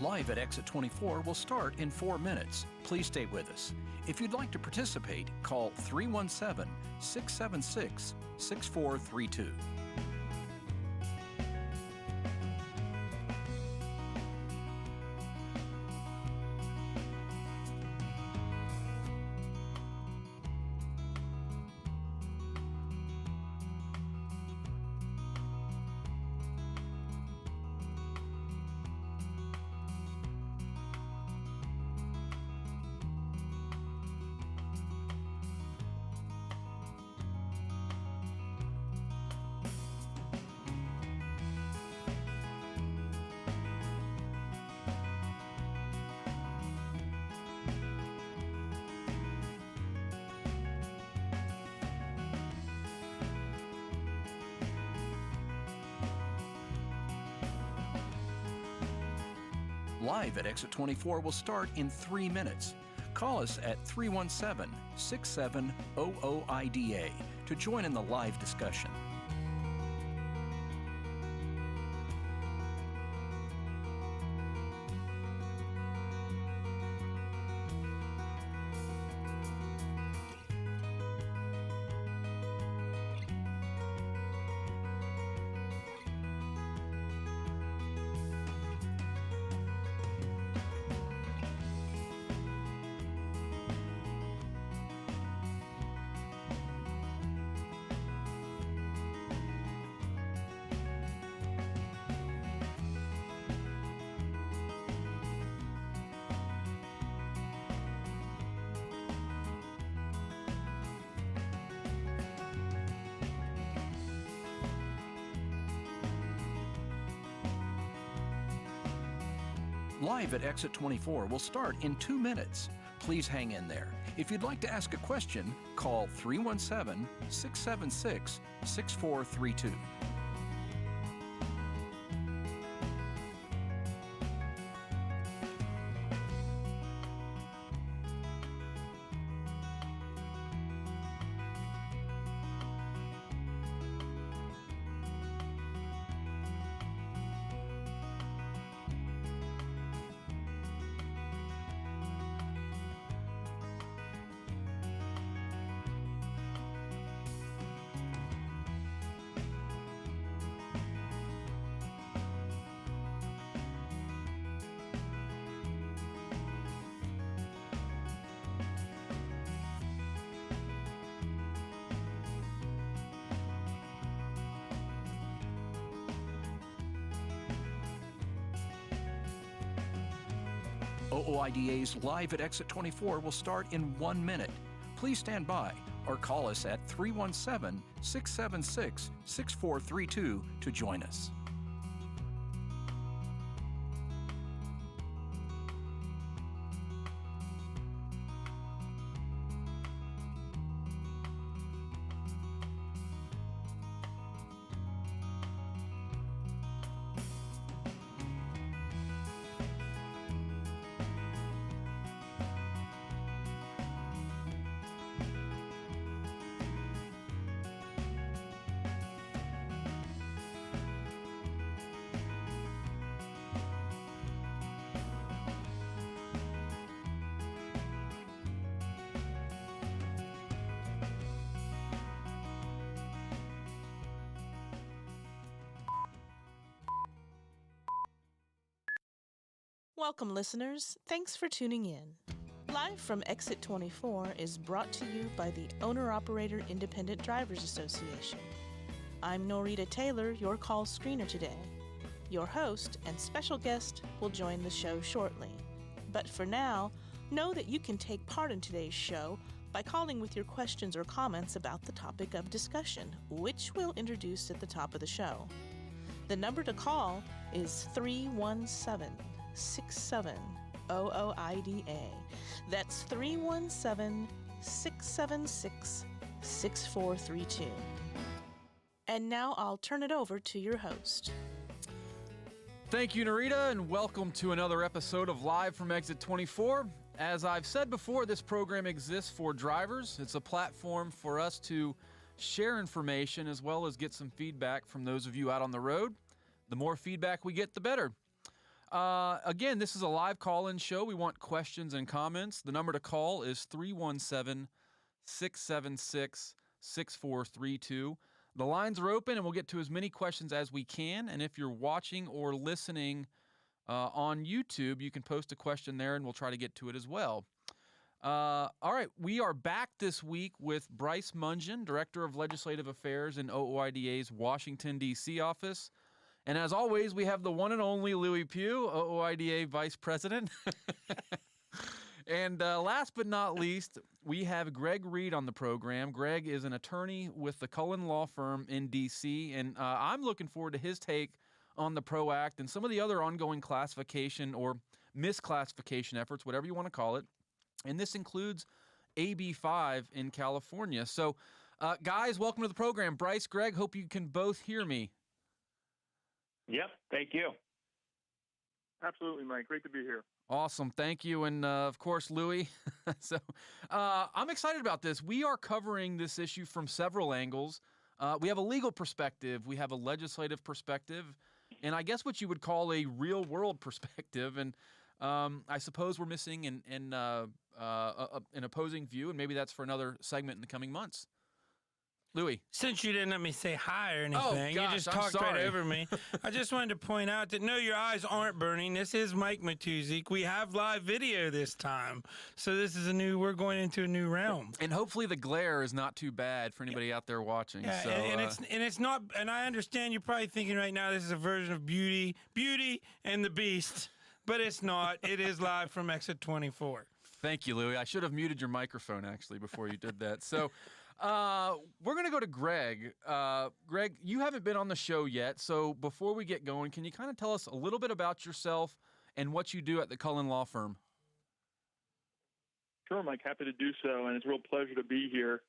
Live at Exit 24 will start in 4 minutes. Please stay with us. If you'd like to participate, call 317-676-6432. Live at Exit 24 will start in 3 minutes. Call us at 317-6700-OOIDA to join in the live discussion. Live at Exit 24 will start in 2 minutes. Please hang in there. If you'd like to ask a question, call 317-676-6432. OOIDA's Live at Exit 24 will start in 1 minute. Please stand by or call us at 317-676-6432 to join us. Welcome, listeners. Thanks for tuning in. Live from Exit 24 is brought to you by the Owner-Operator Independent Drivers Association. I'm Norita Taylor, your call screener today. Your host and special guest will join the show shortly. But for now, know that you can take part in today's show by calling with your questions or comments about the topic of discussion, which we'll introduce at the top of the show. The number to call is 317-6700-OOIDA. That's 317-676-6432. And now I'll turn it over to your host. Thank you, Narita, and welcome to another episode of Live from Exit 24. As I've said before, this program exists for drivers. It's a platform for us to share information as well as get some feedback from those of you out on the road. The more feedback we get, the better. Again, this is a live call-in show. We want questions and comments. The number to call is 317-676-6432. The lines are open, and we'll get to as many questions as we can. And if you're watching or listening on YouTube, you can post a question there, and we'll try to get to it as well. All right, we are back this week with Bryce Mungin, Director of Legislative Affairs in OOIDA's Washington, D.C. office. And as always, we have the one and only Lewie Pugh, OOIDA Vice President. And last but not least, we have Greg Reed on the program. Greg is an attorney with the Cullen law firm in D.C., and I'm looking forward to his take on the PRO Act and some of the other ongoing classification or misclassification efforts, whatever you want to call it. And this includes AB 5 in California. So, guys, welcome to the program. Bryce, Greg, hope you can both hear me. Yep, thank you. Absolutely, Mike. Great to be here. Awesome. Thank you. And, of course, Lewie. So I'm excited about this. We are covering this issue from several angles. We have a legal perspective. We have a legislative perspective. And I guess what you would call a real-world perspective. And I suppose we're missing an opposing view, and maybe that's for another segment in the coming months. Lewie. Since you didn't let me say hi or anything, you just talked right over me. I just wanted to point out that, no, your eyes aren't burning. This is Mike Matousek. We have live video this time. So this is we're going into a new realm. And hopefully the glare is not too bad for anybody out there watching. Yeah, so, it's not, and I understand you're probably thinking right now this is a version of Beauty and the Beast, but it's not. It is live from Exit 24. Thank you, Lewie. I should have muted your microphone, actually, before you did that. So we're going to go to Greg. Greg, you haven't been on the show yet, so before we get going, can you kind of tell us a little bit about yourself and what you do at the Cullen Law Firm? Sure, Mike. Happy to do so, and it's a real pleasure to be here.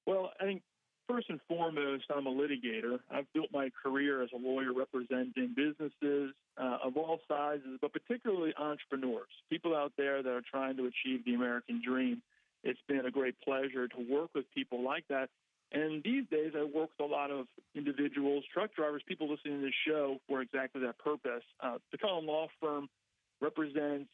Well, I think first and foremost, I'm a litigator. I've built my career as a lawyer representing businesses of all sizes, but particularly entrepreneurs, people out there that are trying to achieve the American dream. It's been a great pleasure to work with people like that. And these days, I work with a lot of individuals, truck drivers, people listening to this show for exactly that purpose. The Cullen Law Firm represents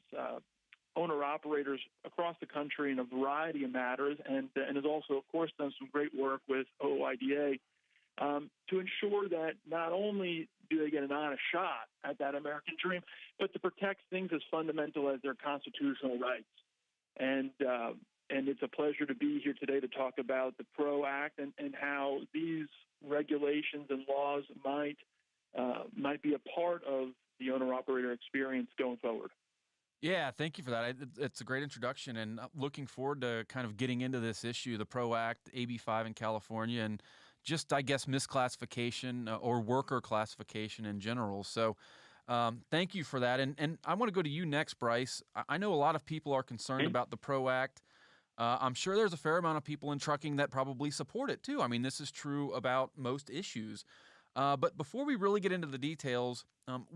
owner-operators across the country in a variety of matters and has also, of course, done some great work with OOIDA to ensure that not only do they get an honest shot at that American dream, but to protect things as fundamental as their constitutional rights. And it's a pleasure to be here today to talk about the PRO Act and how these regulations and laws might be a part of the owner-operator experience going forward. Yeah, thank you for that. It's a great introduction, and looking forward to kind of getting into this issue, the PRO Act, AB 5 in California, and just, I guess, misclassification or worker classification in general. So thank you for that. And I want to go to you next, Bryce. I know a lot of people are concerned about the PRO Act. I'm sure there's a fair amount of people in trucking that probably support it, too. I mean, this is true about most issues. But before we really get into the details,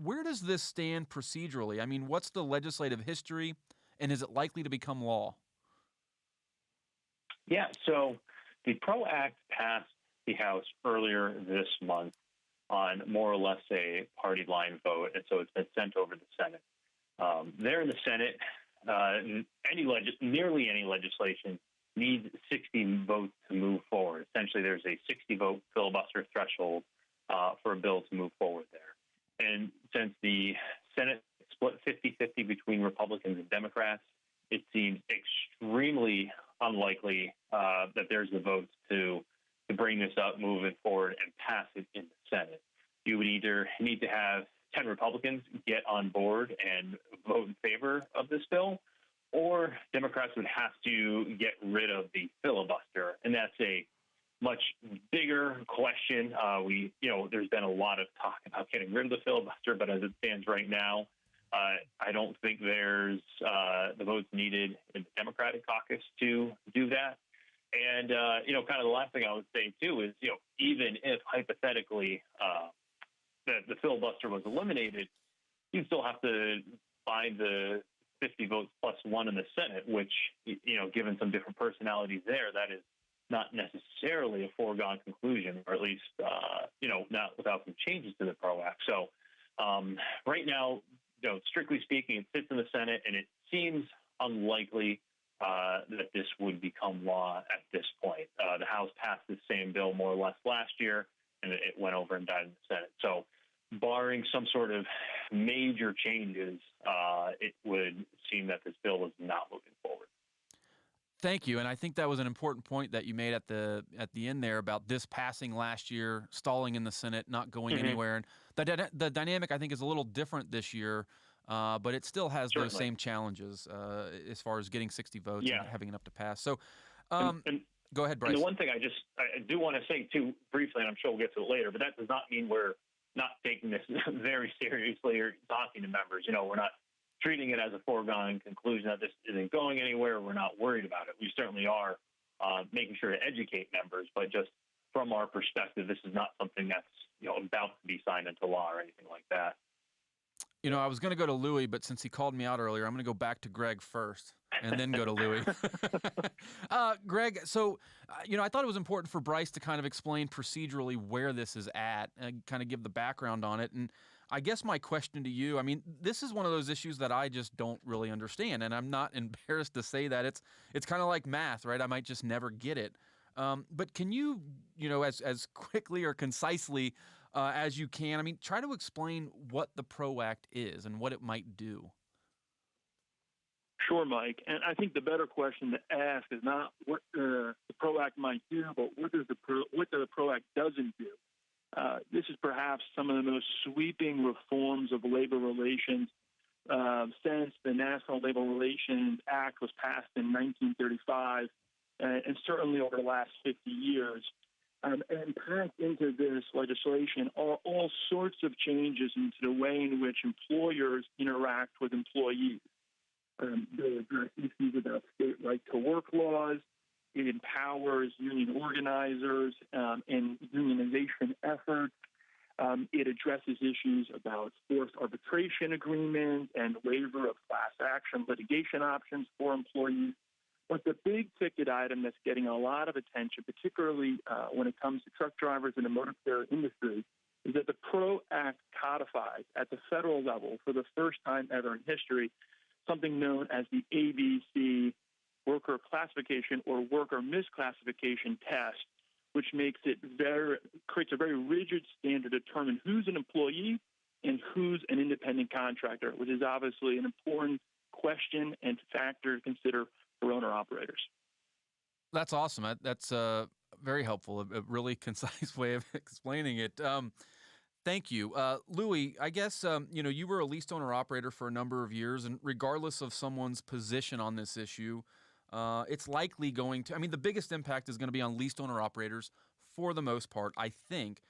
where does this stand procedurally? I mean, what's the legislative history, and is it likely to become law? Yeah, so the PRO Act passed the House earlier this month on more or less a party line vote, and so it's been sent over to the Senate. There in the Senate, nearly any legislation needs 60 votes to move forward. Essentially, there's a 60-vote filibuster threshold for a bill to move forward there. And since the Senate split 50-50 between Republicans and Democrats, it seems extremely unlikely that there's the votes to bring this up, move it forward, and pass it in the Senate. You would either need to have 10 Republicans get on board and vote in favor of this bill, or Democrats would have to get rid of the filibuster, and that's a much bigger question. There's been a lot of talk about getting rid of the filibuster, but as it stands right now, I don't think there's the votes needed in the Democratic caucus to do that. And, kind of the last thing I would say, too, is, even if hypothetically the filibuster was eliminated, you'd still have to find the 50 votes plus one in the Senate, which, given some different personalities there, that is not necessarily a foregone conclusion, or at least, not without some changes to the PRO Act. So right now, strictly speaking, it sits in the Senate, and it seems unlikely that this would become law at this point. The House passed the same bill more or less last year, and it went over and died in the Senate. So, barring some sort of major changes, it would seem that this bill is not moving forward. Thank you, and I think that was an important point that you made at the end there about this passing last year, stalling in the Senate, not going anywhere. And the dynamic, I think, is a little different this year, but it still has those same challenges as far as getting 60 votes and having enough to pass. So, go ahead, Bryce. And the one thing I do want to say too briefly, and I'm sure we'll get to it later, but that does not mean we're not taking this very seriously or talking to members. We're not treating it as a foregone conclusion that this isn't going anywhere. We're not worried about it. We certainly are making sure to educate members, but just from our perspective, this is not something that's about to be signed into law or anything like that. I was going to go to Lewie, but since he called me out earlier, I'm going to go back to Greg first and then go to Lewie. Greg, so, I thought it was important for Bryce to kind of explain procedurally where this is at and kind of give the background on it. And I guess my question to you, this is one of those issues that I just don't really understand, and I'm not embarrassed to say that. It's kind of like math, right? I might just never get it. But can you, as quickly or concisely as you can, try to explain what the PRO Act is and what it might do? Sure, Mike. And I think the better question to ask is not what the PRO Act might do, but what the PRO Act doesn't do. This is perhaps some of the most sweeping reforms of labor relations since the National Labor Relations Act was passed in 1935, and certainly over the last 50 years. And packed into this legislation are all sorts of changes into the way in which employers interact with employees. They address issues about state right-to-work laws. It empowers union organizers and unionization efforts. It addresses issues about forced arbitration agreements and waiver of class action litigation options for employees. But the big ticket item that's getting a lot of attention, particularly when it comes to truck drivers in the motor carrier industry, is that the PRO Act codifies at the federal level for the first time ever in history something known as the ABC worker classification or worker misclassification test, which creates a very rigid standard to determine who's an employee and who's an independent contractor, which is obviously an important question and factor to consider for owner-operators. That's awesome. That's very helpful, a really concise way of explaining it. Thank you. Lewie, I guess, you were a leased owner-operator for a number of years, and regardless of someone's position on this issue, it's likely going to, the biggest impact is going to be on leased owner-operators for the most part, I think.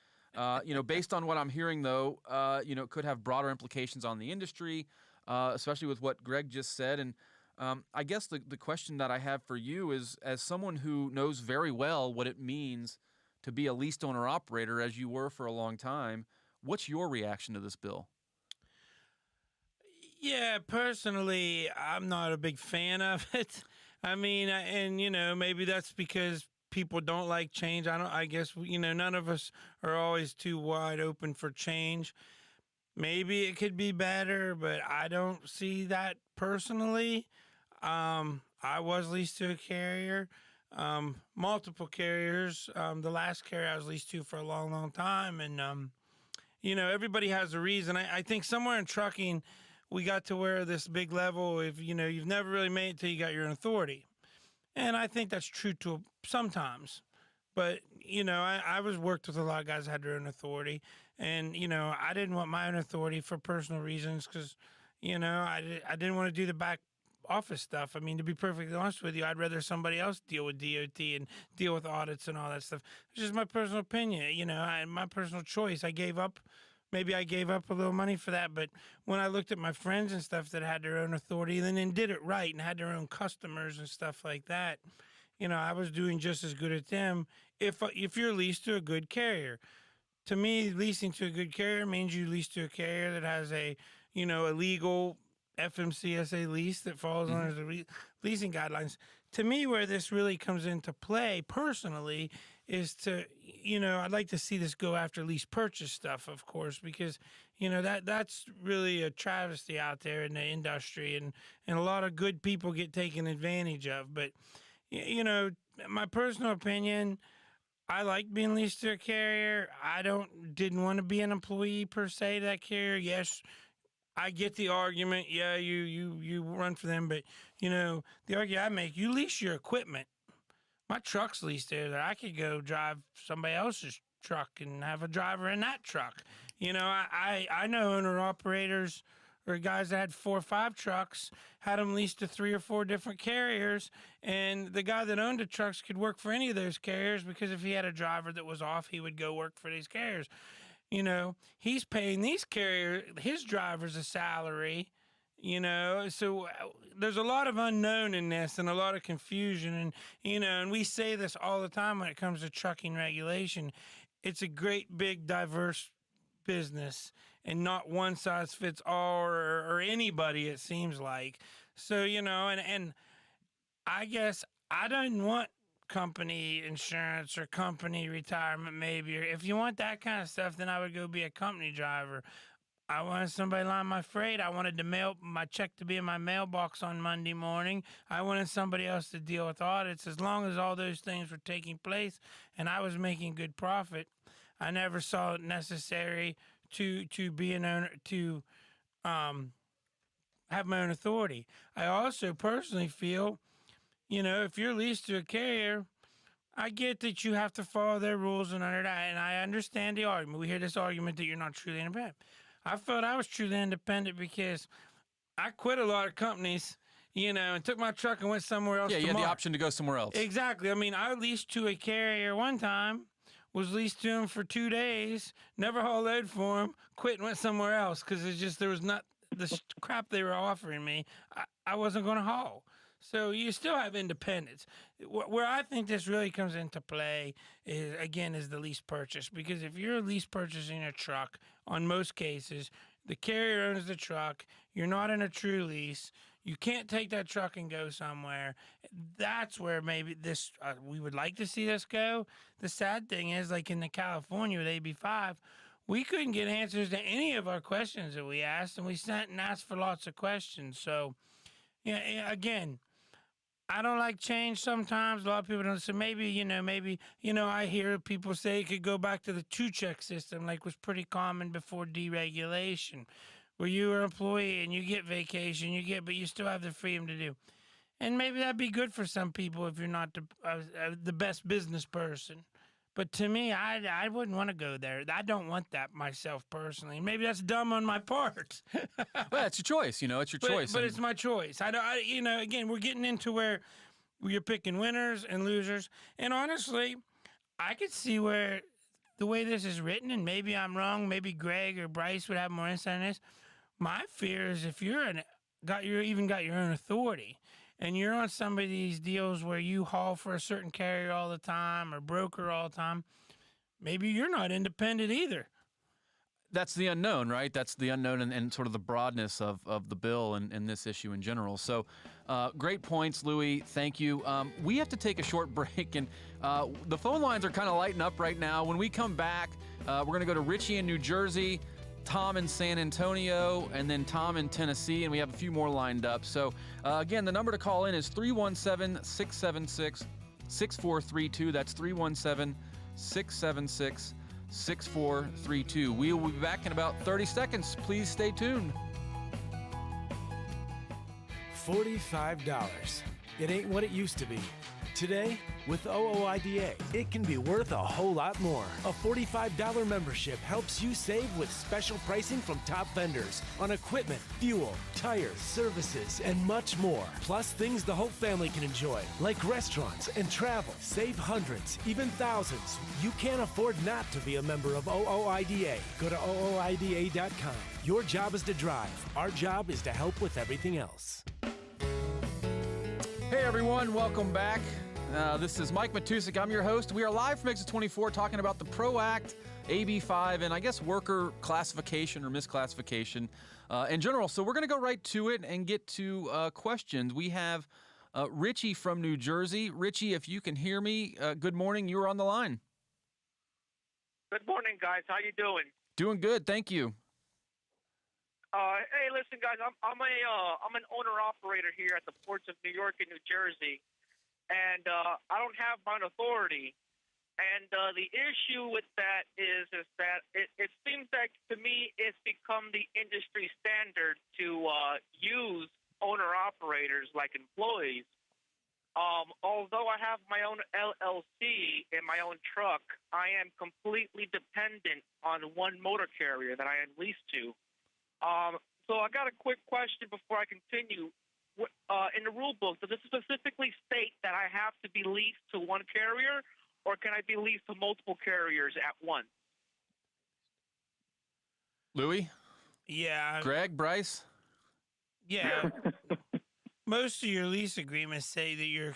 Based on what I'm hearing, though, it could have broader implications on the industry, especially with what Greg just said. And I guess the question that I have for you is, as someone who knows very well what it means to be a leased owner-operator, as you were for a long time, what's your reaction to this bill? Yeah, personally, I'm not a big fan of it. Maybe that's because people don't like change. I guess, none of us are always too wide open for change. Maybe it could be better, but I don't see that personally. I was leased to a carrier, multiple carriers. The last carrier I was leased to for a long, long time. And, everybody has a reason. I think somewhere in trucking, we got to where this big level, if, you've never really made it till you got your own authority. And I think that's true to sometimes. But, I was worked with a lot of guys that had their own authority. And, I didn't want my own authority for personal reasons because, I didn't want to do the back office stuff. To be perfectly honest with you, I'd rather somebody else deal with DOT and deal with audits and all that stuff. It's just my personal opinion, my personal choice. I gave up a little money for that. But when I looked at my friends and stuff that had their own authority and then did it right and had their own customers and stuff like that, I was doing just as good at them if you're leased to a good carrier. To me, leasing to a good carrier means you lease to a carrier that has a legal FMCSA lease that falls under the leasing guidelines. To me, where this really comes into play personally is to, I'd like to see this go after lease purchase stuff, of course, because, that's really a travesty out there in the industry, and a lot of good people get taken advantage of. But, my personal opinion, I like being leased to a carrier. I didn't want to be an employee per se to that carrier. Yes, I get the argument. Yeah, you run for them, but the argument I make, you lease your equipment. My truck's leased there. I could go drive somebody else's truck and have a driver in that truck. I know owner operators or guys that had 4 or 5 trucks, had them leased to 3 or 4 different carriers, and the guy that owned the trucks could work for any of those carriers, because if he had a driver that was off, he would go work for these carriers. He's paying these his drivers a salary, so there's a lot of unknown in this and a lot of confusion. And we say this all the time when it comes to trucking regulation. It's a great, big, diverse business, and not one size fits all or anybody, it seems like. So, and I guess I don't want company insurance or company retirement, maybe. Or if you want that kind of stuff, then I would go be a company driver. I wanted somebody to line my freight. I wanted my check to be in my mailbox on Monday morning. I wanted somebody else to deal with audits. As long as all those things were taking place and I was making good profit, I never saw it necessary to be an owner, to have my own authority. I also personally feel, if you're leased to a carrier, I get that you have to follow their rules and under that, and I understand the argument. We hear this argument that you're not truly independent. I felt I was truly independent because I quit a lot of companies, and took my truck and went somewhere else. Yeah, you had the option to go somewhere else. Exactly. I mean, I leased to a carrier one time, was leased to him for 2 days, never hauled load for him, quit and went somewhere else because there was not the crap they were offering me. I wasn't going to haul. So you still have independence. Where I think this really comes into play is the lease purchase. Because if you're lease purchasing a truck, on most cases, the carrier owns the truck. You're not in a true lease. You can't take that truck and go somewhere. That's where maybe we would like to see this go. The sad thing is, like in the California with AB5, we couldn't get answers to any of our questions that we asked, and we sent and asked for lots of questions. So, again, I don't like change sometimes. A lot of people don't. So maybe, I hear people say it could go back to the 2-check system, like was pretty common before deregulation, where you are an employee and you get vacation, but you still have the freedom to do. And maybe that'd be good for some people if you're not the best business person. But to me, I wouldn't want to go there. I don't want that myself personally. Maybe that's dumb on my part. Well, it's your choice. It's your choice. But it's my choice. Again, we're getting into where you're picking winners and losers. And honestly, I could see where the way this is written, and maybe I'm wrong. Maybe Greg or Bryce would have more insight on this. My fear is if you're got your own authority, and you're on some of these deals where you haul for a certain carrier all the time or broker all the time, maybe you're not independent either. That's the unknown, right? That's the unknown and sort of the broadness of the bill and this issue in general. So great points, Lewie. Thank you. We have to take a short break, and the phone lines are kind of lighting up right now. When we come back, we're going to go to Richie in New Jersey, Tom in San Antonio, and then Tom in Tennessee, and we have a few more lined up. So, again, the number to call in is 317-676-6432. That's 317-676-6432. We will be back in about 30 seconds. Please stay tuned. $45. It ain't what it used to be. Today, with OOIDA, it can be worth a whole lot more. A $45 membership helps you save with special pricing from top vendors on equipment, fuel, tires, services, and much more. Plus things the whole family can enjoy, like restaurants and travel. Save hundreds, even thousands. You can't afford not to be a member of OOIDA. Go to OOIDA.com. Your job is to drive. Our job is to help with everything else. Hey everyone, welcome back. This is Mike Matousek. I'm your host. We are live from Exit 24 talking about the PRO Act, AB5, and I guess worker classification or misclassification in general. So we're going to go right to it and get to questions. We have Richie from New Jersey. Richie, if you can hear me, good morning. You are on the line. Good morning, guys. How you doing? Doing good, thank you. Hey, listen, guys. I'm an owner operator here at the ports of New York and New Jersey, and I don't have my own authority. And the issue with that is that it seems like to me it's become the industry standard to use owner operators like employees. Although I have my own LLC and my own truck, I am completely dependent on one motor carrier that I am leased to. So I got a quick question before I continue. In the rule book, does it specifically state that I have to be leased to one carrier, or can I be leased to multiple carriers at once? Lewie? Yeah. Greg? Bryce? Yeah. Most of your lease agreements say that your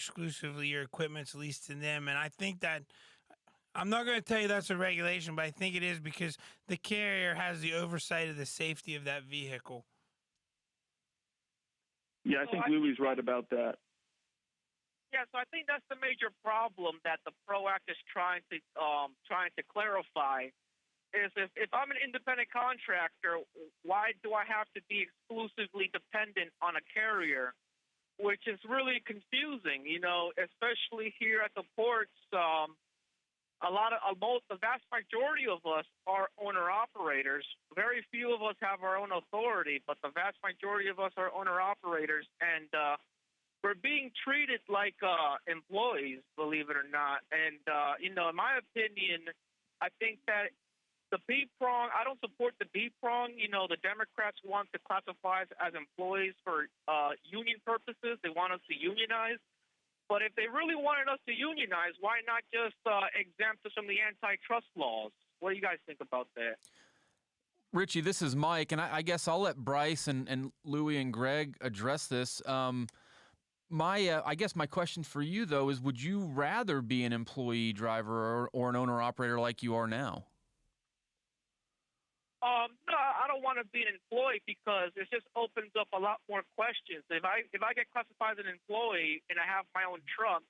equipment's leased to them, and I think that I'm not going to tell you that's a regulation, but I think it is because the carrier has the oversight of the safety of that vehicle. Yeah, I think Louie's right about that. Yeah, so I think that's the major problem that the PRO Act is trying to clarify. Is if I'm an independent contractor, why do I have to be exclusively dependent on a carrier? Which is really confusing, especially here at the ports. The vast majority of us are owner operators. Very few of us have our own authority, but the vast majority of us are owner operators, and we're being treated like employees, believe it or not. And in my opinion, I think that the B prong, I don't support the B prong. The Democrats want to classify us as employees for union purposes. They want us to unionize. But if they really wanted us to unionize, why not just exempt us from the antitrust laws? What do you guys think about that? Richie, this is Mike, and I guess I'll let Bryce and Lewie and Greg address this. I guess my question for you, though, is would you rather be an employee driver or an owner-operator like you are now? No, I don't want to be an employee because it just opens up a lot more questions. If I get classified as an employee and I have my own truck,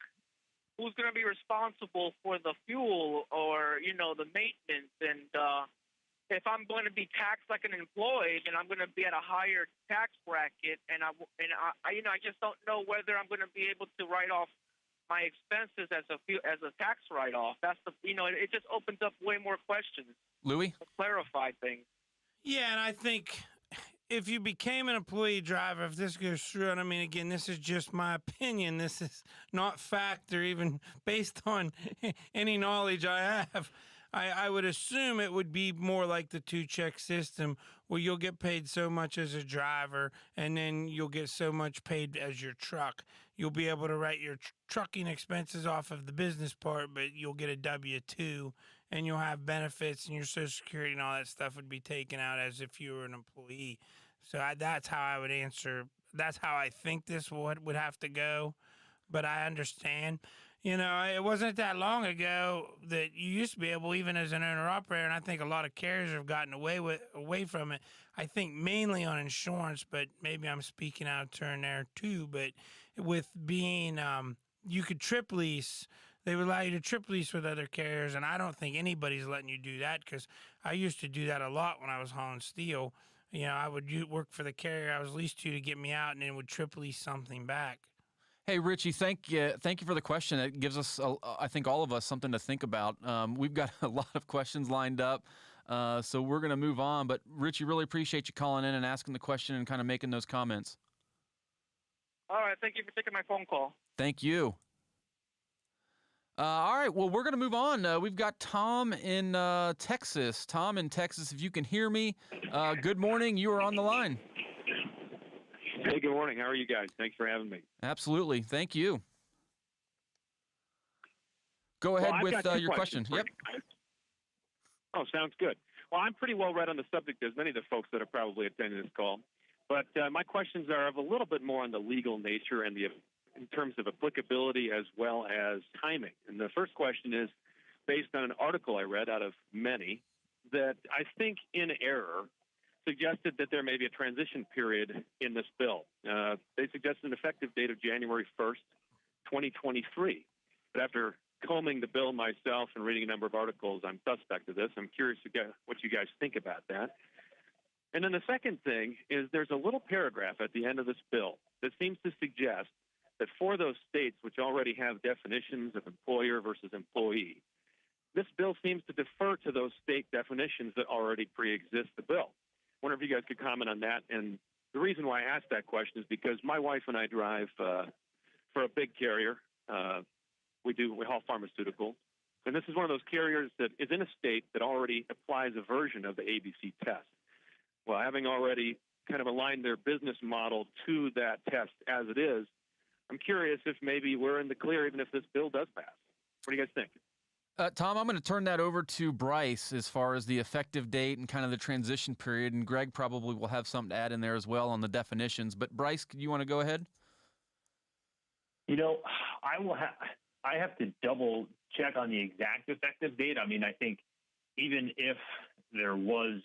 who's going to be responsible for the fuel or the maintenance? And if I'm going to be taxed like an employee, then I'm going to be at a higher tax bracket, and I just don't know whether I'm going to be able to write off my expenses as a tax write-off. That's it just opens up way more questions. Lewie? Clarify things. Yeah, and I think if you became an employee driver, if this goes through, and I mean, again, this is just my opinion. This is not fact or even based on any knowledge I have. I would assume it would be more like the two-check system where you'll get paid so much as a driver and then you'll get so much paid as your truck. You'll be able to write your trucking expenses off of the business part, but you'll get a W-2 and you'll have benefits and your Social Security and all that stuff would be taken out as if you were an employee. So that's how I would answer. That's how I think this would have to go, but I understand. It wasn't that long ago that you used to be able, even as an owner-operator, and I think a lot of carriers have gotten away from it. I think mainly on insurance, but maybe I'm speaking out of turn there too. But with being, you could trip lease. They would allow you to trip lease with other carriers, and I don't think anybody's letting you do that because I used to do that a lot when I was hauling steel. I would work for the carrier I was leased to get me out, and then would trip lease something back. Hey, Richie, thank you for the question. It gives us, I think, all of us something to think about. We've got a lot of questions lined up, so we're going to move on. But, Richie, really appreciate you calling in and asking the question and kind of making those comments. All right. Thank you for taking my phone call. Thank you. All right. Well, we're going to move on. We've got Tom in Texas. Tom in Texas, if you can hear me, good morning. You are on the line. Hey, good morning. How are you guys? Thanks for having me. Absolutely. Thank you. Go ahead with your question. Yep. Oh, sounds good. Well, I'm pretty well read on the subject, as many of the folks that are probably attending this call. But my questions are of a little bit more on the legal nature and in terms of applicability as well as timing. And the first question is based on an article I read out of many that I think in error suggested that there may be a transition period in this bill. They suggested an effective date of January 1st, 2023. But after combing the bill myself and reading a number of articles, I'm suspect of this. I'm curious to get what you guys think about that. And then the second thing is there's a little paragraph at the end of this bill that seems to suggest that for those states which already have definitions of employer versus employee, this bill seems to defer to those state definitions that already pre-exist the bill. I wonder if you guys could comment on that. And the reason why I asked that question is because my wife and I drive for a big carrier. We haul pharmaceuticals. And this is one of those carriers that is in a state that already applies a version of the ABC test. Well, having already kind of aligned their business model to that test as it is, I'm curious if maybe we're in the clear even if this bill does pass. What do you guys think? Tom, I'm going to turn that over to Bryce as far as the effective date and kind of the transition period, and Greg probably will have something to add in there as well on the definitions. But Bryce, you want to go ahead? You know, I have to double check on the exact effective date. I mean, I think even if there was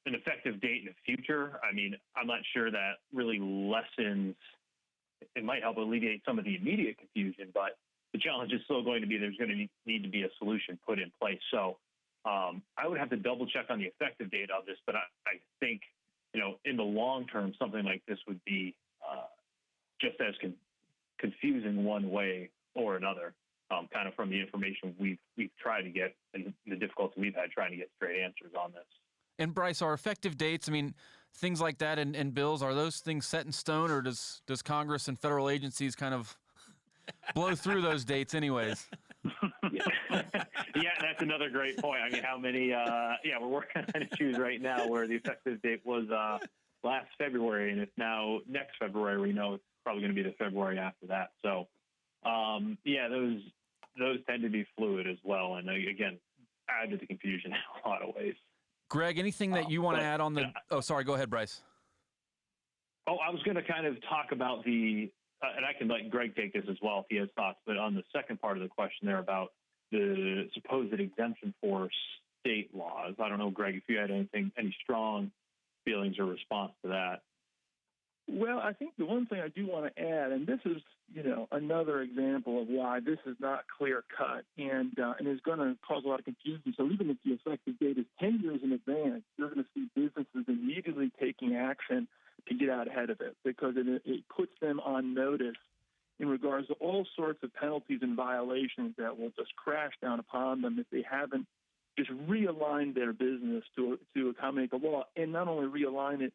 an effective date in the future, I mean, I'm not sure that really lessens. It might help alleviate some of the immediate confusion, but the challenge is still going to be there's going to need to be a solution put in place. So I would have to double check on the effective date of this, but I think, you know, in the long term, something like this would be just as confusing one way or another, kind of from the information we've tried to get and the difficulty we've had trying to get straight answers on this. And Bryce, are effective dates, I mean, things like that and bills, are those things set in stone, or does Congress and federal agencies kind of blow through those dates anyways? Yeah, that's another great point. I mean, how many, we're working on issues right now where the effective date was last February, and it's now next February. We know it's probably going to be the February after that. So, those tend to be fluid as well. And again, add to the confusion in a lot of ways. Greg, anything that you want to add on the, oh, sorry, go ahead, Bryce. Oh, I was going to kind of talk about and I can let Greg take this as well if he has thoughts, but on the second part of the question there about the supposed exemption for state laws. I don't know, Greg, if you had any strong feelings or response to that. Well, I think the one thing I do want to add, and this is, you know, another example of why this is not clear cut and is going to cause a lot of confusion. So even if the effective date is 10 years in advance, you're going to see businesses immediately taking action to get out ahead of it because it puts them on notice in regards to all sorts of penalties and violations that will just crash down upon them if they haven't just realigned their business to accommodate the law, and not only realign it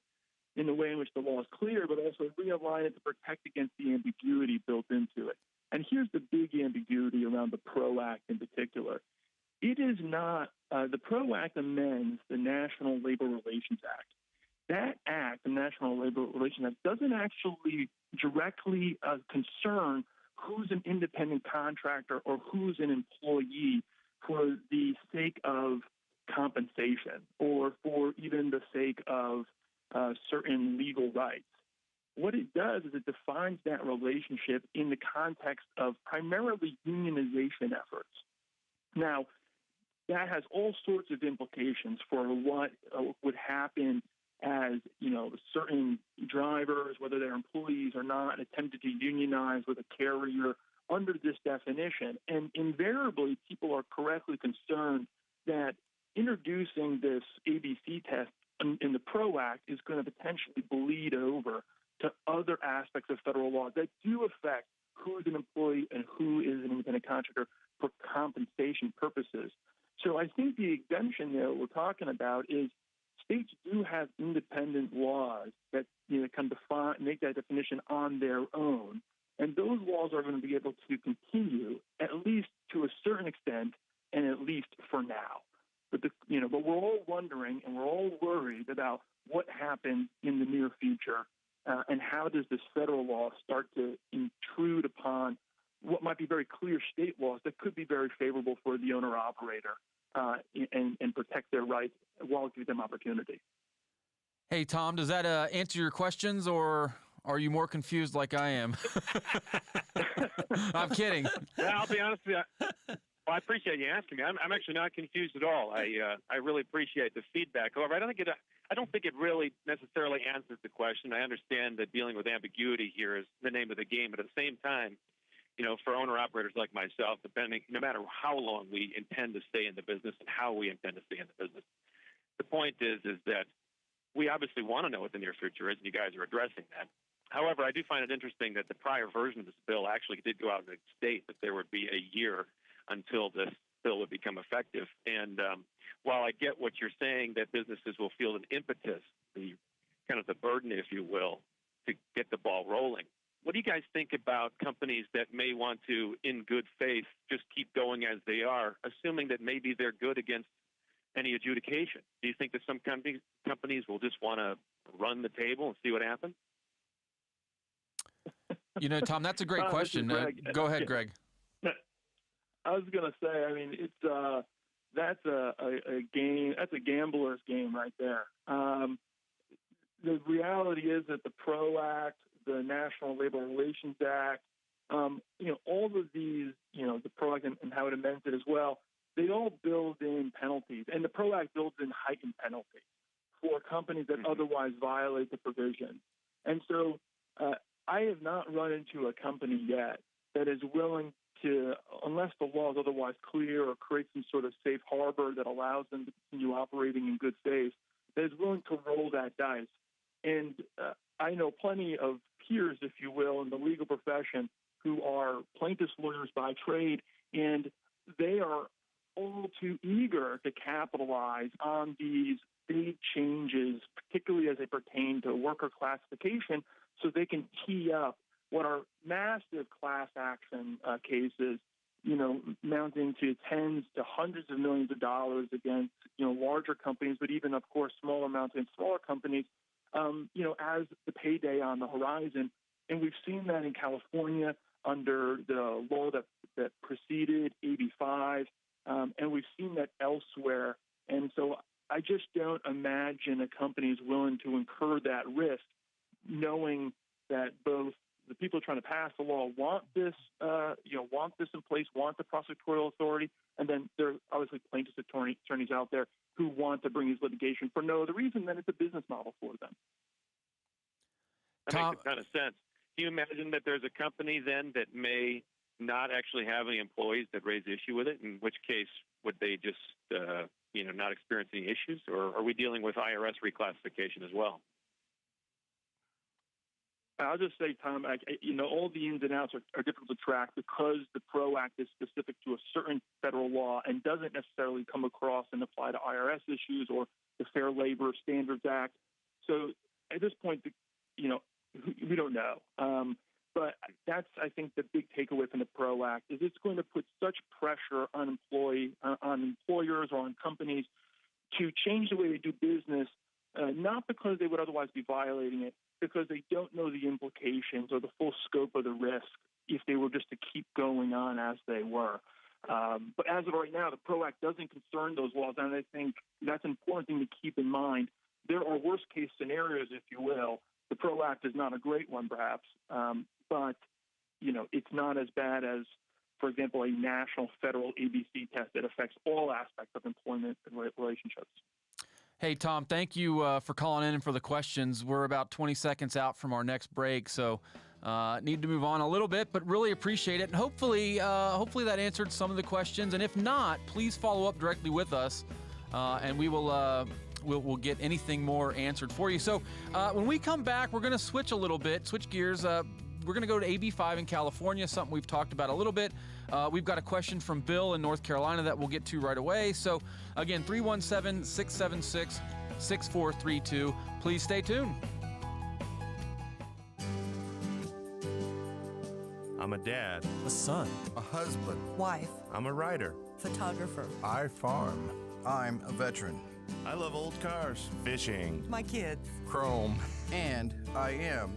in the way in which the law is clear, but also realign it to protect against the ambiguity built into it. And here's the big ambiguity around the PRO Act in particular. It is not, the PRO Act amends the National Labor Relations Act. That act, the National Labor Relations Act, doesn't actually directly concern who's an independent contractor or who's an employee for the sake of compensation or for even the sake of certain legal rights. What it does is it defines that relationship in the context of primarily unionization efforts. Now, that has all sorts of implications for what would happen as, you know, certain drivers, whether they're employees or not, attempted to unionize with a carrier under this definition. And invariably, people are correctly concerned that introducing this ABC test in the PRO Act is going to potentially bleed over to other aspects of federal law that do affect who is an employee and who is an independent contractor for compensation purposes. So I think the exemption that we're talking about is states do have independent laws that, you know, can make that definition on their own, and those laws are going to be able to continue at least to a certain extent and at least for now. But we're all wondering and we're all worried about what happens in the near future and how does this federal law start to intrude upon what might be very clear state laws that could be very favorable for the owner-operator and protect their rights while giving them opportunity. Hey, Tom, does that answer your questions, or are you more confused like I am? I'm kidding. Yeah, I'll be honest with you. Well, I appreciate you asking me. I'm actually not confused at all. I really appreciate the feedback. However, I don't think it really necessarily answers the question. I understand that dealing with ambiguity here is the name of the game, but at the same time, for owner-operators like myself, no matter how long we intend to stay in the business and how we intend to stay in the business, the point is that we obviously want to know what the near future is, and you guys are addressing that. However, I do find it interesting that the prior version of this bill actually did go out and state that there would be a year until this bill would become effective. And while I get what you're saying, that businesses will feel an impetus, the burden, if you will, to get the ball rolling, what do you guys think about companies that may want to, in good faith, just keep going as they are, assuming that maybe they're good against any adjudication? Do you think that some companies will just want to run the table and see what happens? Tom, that's a great question. Go ahead, Greg. I was going to say, I mean, it's that's a game. That's a gambler's game right there. The reality is that the PRO Act, the National Labor Relations Act, all of these, the PRO Act and how it amends it as well, they all build in penalties, and the PRO Act builds in heightened penalties for companies that otherwise violate the provision. And so I have not run into a company yet that is willing to, unless the law is otherwise clear or create some sort of safe harbor that allows them to continue operating in good faith, that is willing to roll that dice. And I know plenty of peers, if you will, in the legal profession who are plaintiffs' lawyers by trade, and they are all too eager to capitalize on these big changes, particularly as they pertain to worker classification, so they can tee up what are massive class action cases, mounting to tens to hundreds of millions of dollars against, larger companies, but even, of course, smaller amounts against smaller companies, as the payday on the horizon. And we've seen that in California under the law that preceded AB 5, and we've seen that elsewhere. And so I just don't imagine a company is willing to incur that risk, knowing that both the people trying to pass the law want this in place, want the prosecutorial authority, and then there are obviously plaintiffs' attorneys out there who want to bring these litigation for no other reason than it's a business model for them. That makes a ton of sense. Can you imagine that there's a company then that may not actually have any employees that raise issue with it, in which case would they just, not experience any issues? Or are we dealing with IRS reclassification as well? I'll just say, Tom, all the ins and outs are difficult to track because the PRO Act is specific to a certain federal law and doesn't necessarily come across and apply to IRS issues or the Fair Labor Standards Act. So at this point, we don't know. But that's, I think, the big takeaway from the PRO Act is it's going to put such pressure on employers or on companies to change the way they do business, not because they would otherwise be violating it, because they don't know the implications or the full scope of the risk if they were just to keep going on as they were. But as of right now, the PRO Act doesn't concern those laws, and I think that's an important thing to keep in mind. There are worst-case scenarios, if you will. The PRO Act is not a great one, perhaps, but it's not as bad as, for example, a national federal ABC test that affects all aspects of employment and relationships. Hey, Tom, thank you for calling in and for the questions. We're about 20 seconds out from our next break, so need to move on a little bit, but really appreciate it. And hopefully that answered some of the questions. And if not, please follow up directly with us, and we will we'll get anything more answered for you. So when we come back, we're going to switch gears. We're going to go to AB 5 in California, something we've talked about a little bit. We've got a question from Bill in North Carolina that we'll get to right away. So again, 317-676-6432. Please stay tuned. I'm a dad, A son. A husband. Wife. I'm a writer, Photographer. I farm. I'm a veteran. I love old cars, fishing, My kids. Chrome. And I am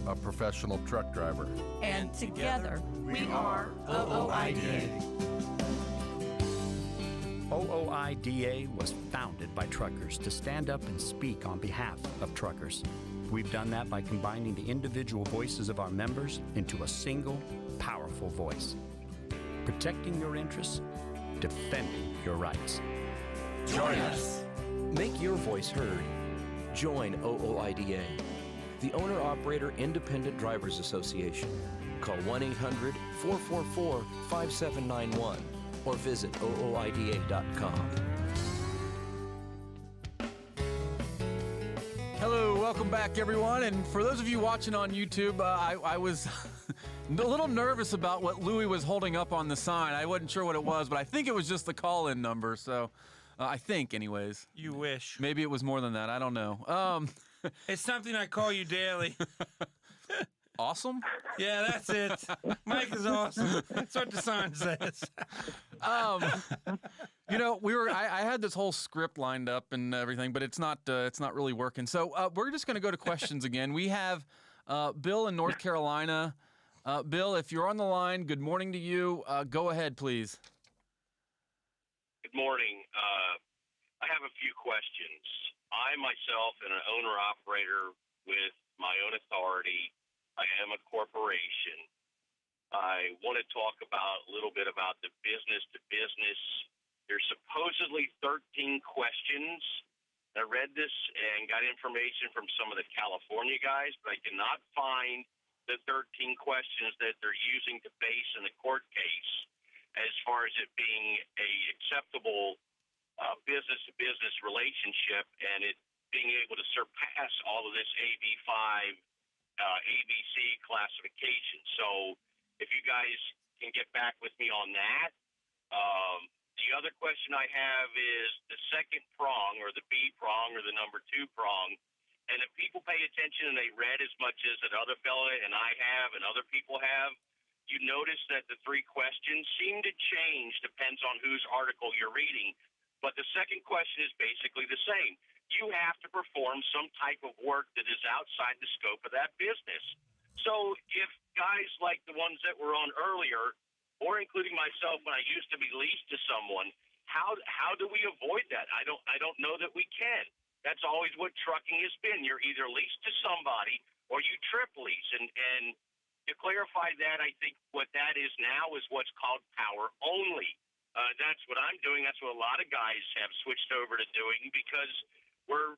a professional truck driver. And together we are OOIDA. OOIDA was founded by truckers to stand up and speak on behalf of truckers. We've done that by combining the individual voices of our members into a single, powerful voice. protecting your interests, defending your rights. Join us. Make your voice heard. Join OOIDA, the Owner-Operator Independent Drivers Association. Call 1-800-444-5791 or visit OOIDA.com. Hello, welcome back, everyone. And for those of you watching on YouTube, I was a little nervous about what Lewie was holding up on the sign. I wasn't sure what it was, but I think it was just the call-in number. So I think, anyways. You wish. Maybe it was more than that. I don't know. It's something I call you daily. Awesome? Yeah, that's it. Mike is awesome. That's what the sign says. You know, I had this whole script lined up and everything, but it's not really working. So we're just going to go to questions again. We have Bill in North Carolina. Bill, if you're on the line, good morning to you. Go ahead, please. Good morning. I have a few questions. I myself am an owner-operator with my own authority. I am a corporation. I want to talk a little bit about the business-to-business. There's supposedly 13 questions. I read this and got information from some of the California guys, but I cannot find the 13 questions that they're using to base in the court case as far as it being a acceptable business-to-business relationship and it being able to surpass all of this AB5 ABC classification. So if you guys can get back with me on that. The other question I have is the second prong or the B prong or the number 2 prong. And if people pay attention and they read as much as that other fella and I have and other people have, you notice that the 3 questions seem to change, depends on whose article you're reading. But the second question is basically the same. You have to perform some type of work that is outside the scope of that business. So if guys like the ones that were on earlier, or including myself when I used to be leased to someone, how do we avoid that? I don't know that we can. That's always what trucking has been. You're either leased to somebody or you trip lease. And to clarify that, I think what that is now is what's called power only. That's what I'm doing. That's what a lot of guys have switched over to doing because we're,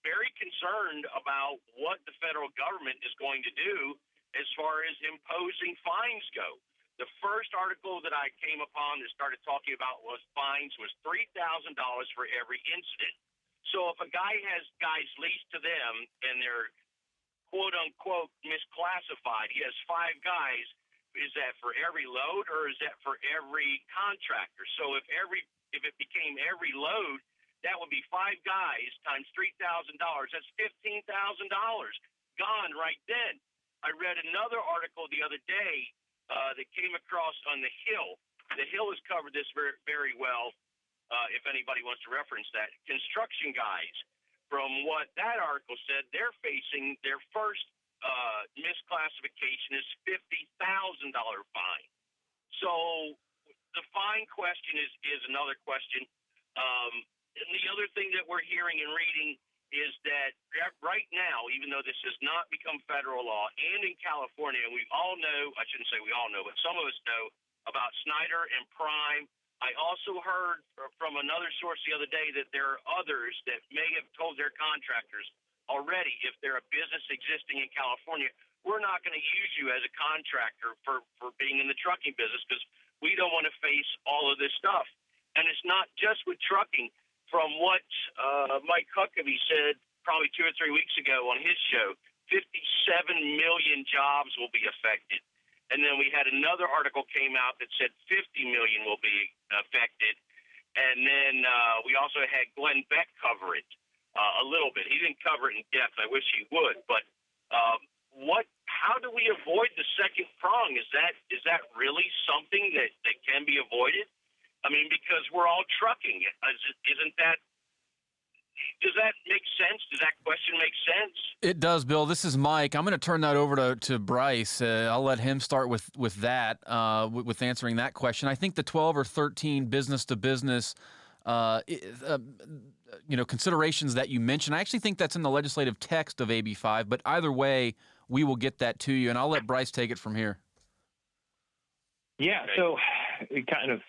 very concerned about what the federal government is going to do as far as imposing fines go. The first article that I came upon that started talking about fines was $3,000 for every incident. So if a guy has guys leased to them and they're quote unquote misclassified, he has 5 guys. Is that for every load or is that for every contractor? So if it became every load, that would be 5 guys times $3,000. That's $15,000 gone right then. I read another article the other day that came across on The Hill. The Hill has covered this very, very well. If anybody wants to reference that, construction guys, from what that article said, they're facing their first misclassification is $50,000 fine. So the fine question is another question. And the other thing that we're hearing and reading is that right now, even though this has not become federal law, and in California, and we all know, I shouldn't say we all know, but some of us know about Snyder and Prime. I also heard from another source the other day that there are others that may have told their contractors already, if they're a business existing in California, we're not going to use you as a contractor for being in the trucking business because we don't want to face all of this stuff. And it's not just with trucking. From what Mike Huckabee said probably 2 or 3 weeks ago on his show, 57 million jobs will be affected. And then we had another article came out that said 50 million will be affected. And then we also had Glenn Beck cover it a little bit. He didn't cover it in depth. I wish he would. But how do we avoid the second prong? Is that really something that can be avoided? I mean, because we're all trucking. Does that make sense? Does that question make sense? It does, Bill. This is Mike. I'm going to turn that over to Bryce. I'll let him start with that, with answering that question. I think the 12 or 13 business-to-business considerations that you mentioned, I actually think that's in the legislative text of AB5, but either way, we will get that to you, and I'll let Bryce take it from here. Yeah, so kind of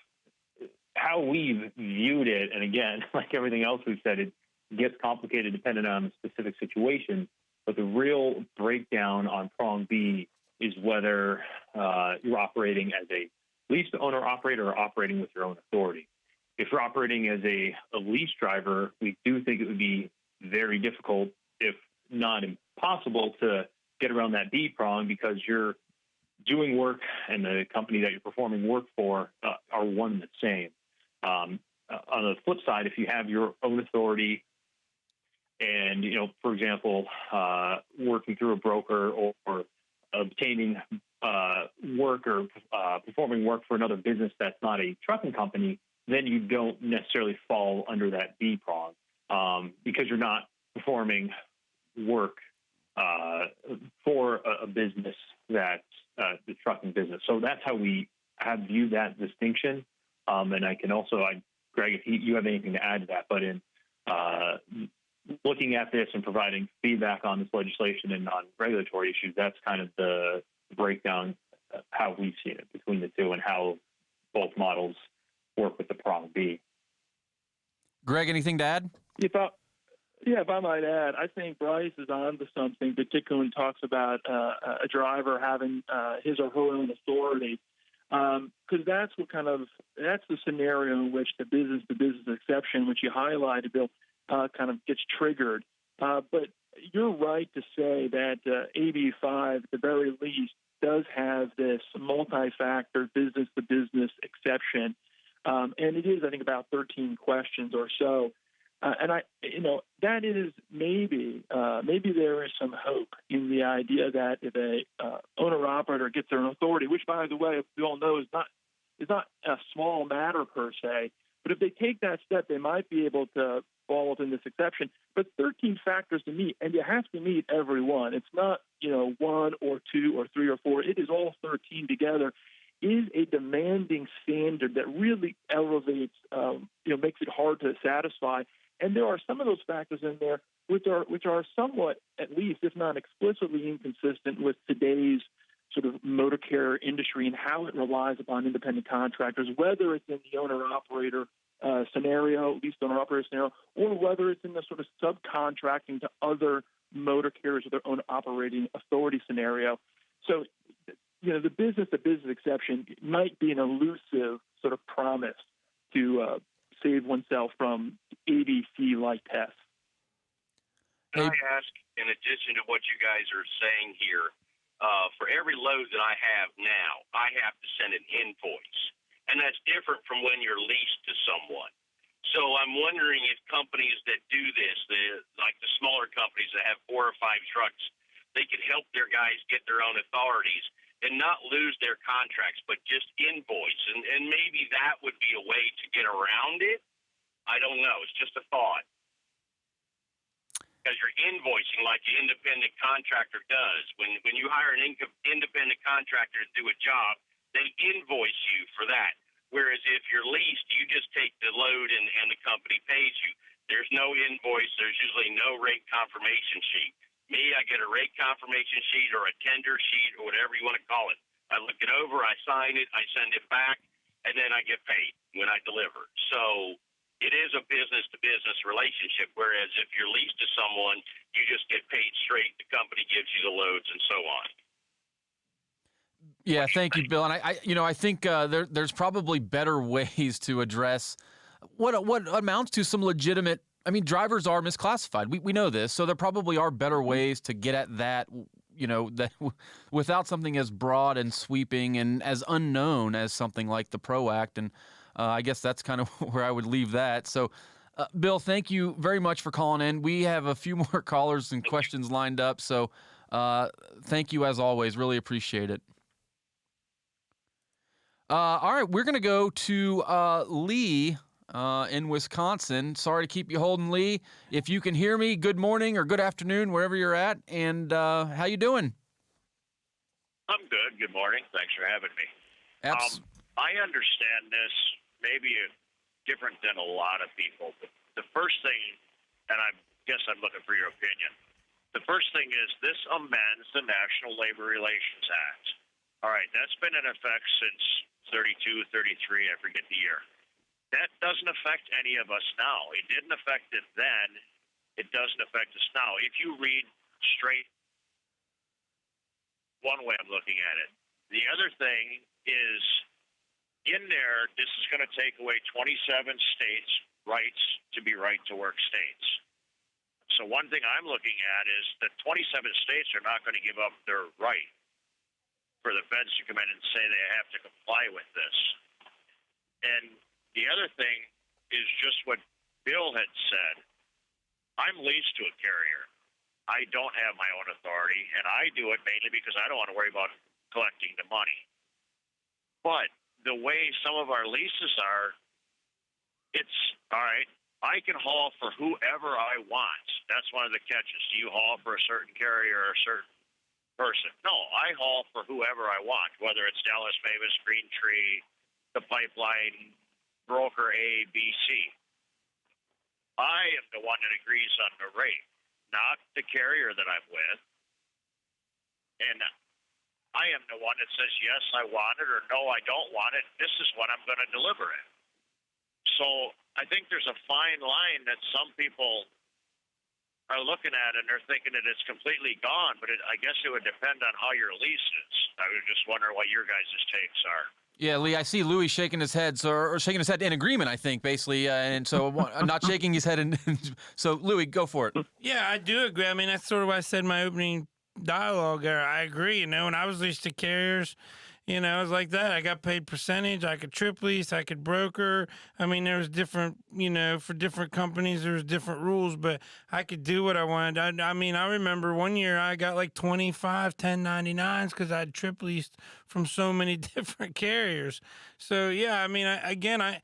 how we've viewed it, and again, like everything else we've said, it gets complicated depending on the specific situation. But the real breakdown on prong B is whether you're operating as a leased owner operator or operating with your own authority. If you're operating as a lease driver, we do think it would be very difficult, if not impossible, to get around that B prong, because you're doing work and the company that you're performing work for are one and the same. On the flip side, if you have your own authority and, for example, working through a broker or obtaining work or performing work for another business that's not a trucking company, then you don't necessarily fall under that B prong because you're not performing work for a business that's the trucking business. So that's how we have viewed that distinction. And I can also, Greg, if you have anything to add to that, but in looking at this and providing feedback on this legislation and on regulatory issues, that's kind of the breakdown of how we've seen it between the two and how both models work with the prong B. Greg, anything to add? If I might add, I think Bryce is on to something, particularly when he talks about a driver having his or her own authority, because that's the scenario in which the business exception, which you highlighted, Bill, kind of gets triggered. But you're right to say that AB5, at the very least, does have this multi-factor business-to-business exception, and it is, I think, about 13 questions or so. And that is maybe there is some hope in the idea that if a owner operator gets their own authority, which, by the way, we all know is not a small matter per se, but if they take that step, they might be able to fall within this exception. But 13 factors to meet, and you have to meet every one. It's not one or two or three or four. It is all 13 together. Is a demanding standard that really elevates, makes it hard to satisfy. And there are some of those factors in there which are somewhat, at least, if not explicitly, inconsistent with today's sort of motor carrier industry and how it relies upon independent contractors, whether it's in the owner-operator scenario, leased owner-operator scenario, or whether it's in the sort of subcontracting to other motor carriers with their own operating authority scenario. So, the business-to-business exception might be an elusive sort of promise to save oneself from ABC-like tests. Can I ask, in addition to what you guys are saying here, for every load that I have now, I have to send an invoice, and that's different from when you're leased to someone. So I'm wondering if companies that do this, like the smaller companies that have 4 or 5 trucks, they could help their guys get their own authorities and not lose their contracts, but just invoice. And maybe that would be a way to get around it. I don't know. It's just a thought. Because you're invoicing like an independent contractor does. When you hire an independent contractor to do a job, they invoice you for that. Whereas if you're leased, you just take the load and the company pays you. There's no invoice. There's usually no rate confirmation sheet. Me, I get a rate confirmation sheet or a tender sheet or whatever you want to call it. I look it over, I sign it, I send it back, and then I get paid when I deliver. So it is a business-to-business relationship, whereas if you're leased to someone, you just get paid straight. The company gives you the loads and so on. Yeah, thank you, Bill. And I think there's probably better ways to address what amounts to some legitimate. I mean, drivers are misclassified. We know this, so there probably are better ways to get at that. That without something as broad and sweeping and as unknown as something like the PRO Act. And I guess that's kind of where I would leave that. So, Bill, thank you very much for calling in. We have a few more callers and questions lined up. So, thank you as always. Really appreciate it. All right, we're going to go to Lee in Wisconsin. Sorry to keep you holding, Lee. If you can hear me, good morning or good afternoon, wherever you're at. And how you doing? I'm good. Good morning. Thanks for having me. I understand this maybe different than a lot of people. But the first thing, and I guess I'm looking for your opinion, the first thing is this amends the National Labor Relations Act. All right, that's been in effect since 32, 33, I forget the year. That doesn't affect any of us now. It didn't affect it then. It doesn't affect us now. If you read straight, one way I'm looking at it. The other thing is, in there, this is going to take away 27 states' rights to be right-to-work states. So one thing I'm looking at is that 27 states are not going to give up their right for the feds to come in and say they have to comply with this. And the other thing is just what Bill had said. I'm leased to a carrier. I don't have my own authority, and I do it mainly because I don't want to worry about collecting the money. But the way some of our leases are, it's, all right, I can haul for whoever I want. That's one of the catches. Do you haul for a certain carrier or a certain person? No, I haul for whoever I want, whether it's Dallas Mavis, Green Tree, the pipeline, broker A, B, C. I am the one that agrees on the rate, not the carrier that I'm with. And I am the one that says, yes, I want it, or no, I don't want it. This is what I'm going to deliver it. So I think there's a fine line that some people are looking at, and they're thinking that it's completely gone, but I guess it would depend on how your lease is. I was just wondering what your guys' takes are. Yeah, Lee, I see Lewie shaking his head, or shaking his head in agreement, I think, basically, and so not shaking his head. So, Lewie, go for it. Yeah, I do agree. I mean, that's sort of what I said in my opening dialogue there. I agree. You know, when I was leased to carriers, you know, it was like that. I got paid percentage. I could trip lease. I could broker. I mean, there was different, you know, for different companies, there was different rules, but I could do what I wanted. I mean, I remember one year I got like 25 1099s because I had trip leased from so many different carriers. So, yeah, I mean, I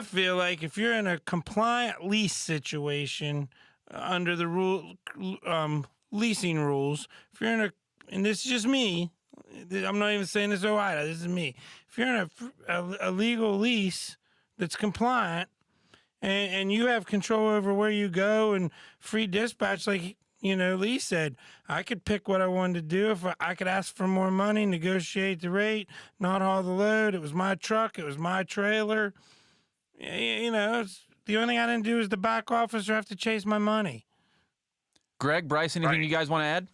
feel like if you're in a compliant lease situation under the leasing rules, if you're in a, and this is just me, I'm not even saying this is OOIDA, this is me. If you're in a legal lease that's compliant and you have control over where you go and free dispatch, like, you know, Lee said, I could pick what I wanted to do. If I could ask for more money, negotiate the rate, not haul the load. It was my truck. It was my trailer. You know, the only thing I didn't do is the back office or have to chase my money. Greg, Bryce, anything you guys want to add?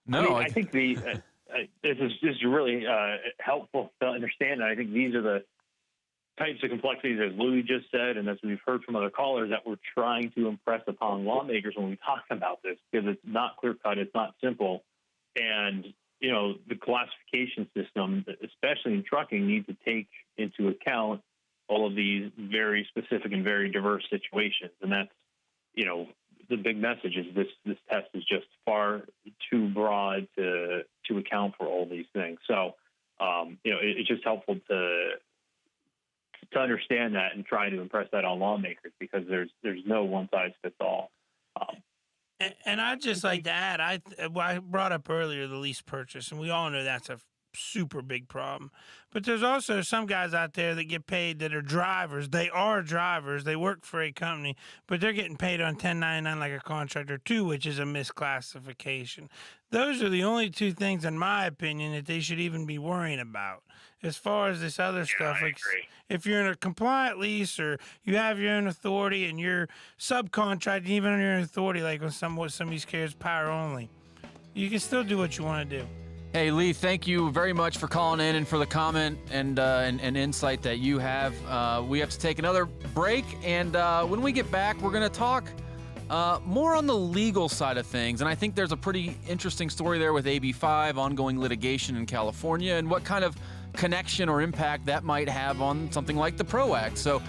No, I mean, I think this is really helpful to understand. I think these are the types of complexities, as Louis just said, and as we've heard from other callers, that we're trying to impress upon lawmakers when we talk about this, because it's not clear-cut, it's not simple, and you know, the classification system, especially in trucking, needs to take into account all of these very specific and very diverse situations, and that's, you know, the big message is this test is just far too broad to account for all these things. So, you know, it's just helpful to understand that and try to impress that on lawmakers, because there's no one size fits all. And I'd just like to add, I brought up earlier the lease purchase, and we all know that's a super big problem. But there's also some guys out there that get paid that are drivers. They are drivers. They work for a company, but they're getting paid on 1099 like a contractor too, which is a misclassification. Those are the only two things, in my opinion, that they should even be worrying about. As far as this other stuff, like if you're in a compliant lease or you have your own authority and you're subcontracting even on your own authority, like when some of these carriers power only, you can still do what you want to do. Hey, Lee, thank you very much for calling in and for the comment and insight that you have. We have to take another break, and when we get back, we're going to talk more on the legal side of things. And I think there's a pretty interesting story there with AB5, ongoing litigation in California, and what kind of connection or impact that might have on something like the PRO Act. So,